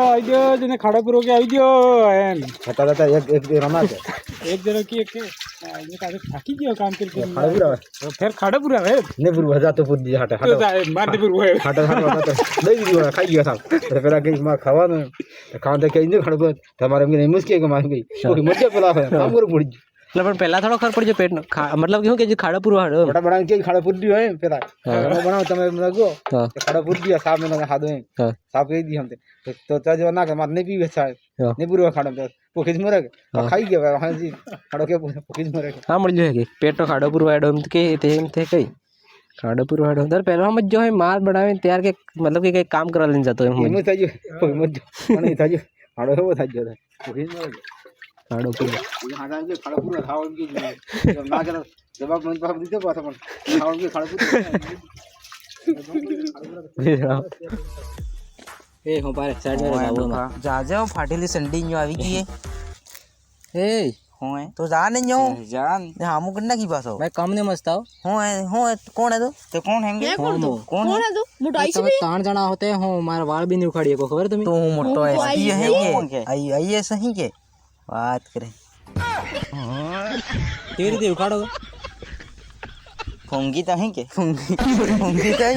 आई दियो जने खाड़ा पुरो के आई दियो एम बता एक रमा के एक जरा की एक ये काहे थाकी गयो काम करके खाड़ा पूरा फिर खाड़ा पुरा है ने पूरा जा तो पूछ दिया हटे तो मार दे पुरो है हटे हटे नहीं दियो खाई गया साहब तो फिर आगे मां खावा न खान दे के इन खाड़ा पर हमारे में नहीं मुश्किल के मार गई कोई मजे पेला है काम कर पड़ी એટલે પણ પહેલા થોડો ખબર પડી પેટ મતલબ કેવું કે જે ખાડો પૂરો હાડો बड़ा बड़ा के खाड़ा पूरी है पेला बनाओ तमे लगो खाड़ा पूरी दिया साहब ने हाथ में साहब कह दी हम तो जो ना के मार नहीं पी अच्छा नहीं पूरा खाड़ा तो पोखिज मरे खाई गया हां जी खाड़ो के पोखिज मरे હા મળી જાય કે પેટનો ખાડો પૂરો હાડો એમ કે તે કઈ ખાડો પૂરો હાડો દર પહેલા માં જો હે માલ બનાવે ત્યાર કે मतलब કે કઈ કામ કરવા લઈને જતો એમ हिम्मत था जो कोई मत नहीं था जो खाड़ो हो था जो पोखिज मरे ખાડો પૂરો यहाँ जाके खाड़ा पूरा खाओ की जब ना कर जवाब मन पर दीते बात अपन खाओ के खाड़ा पूरा એ હું પારે સાઈડ મે લાવો जा जाओ फाटेली संडी न्यू આવી ગઈ એ होए तो जा नहीं न्यू जान हम करना की बात हो मैं कम ने मस्त आओ होए कौन है तो कौन है कौन है तू मोटाई से તમે 3 જણા होते हो मार वाल भी नहीं उखाड़िए को खबर तुम्हें तू मोटो है ये आई आई है सही के बात करे કેવી રીતે ઉખાડો फूंगी तो है के फूंगी तो है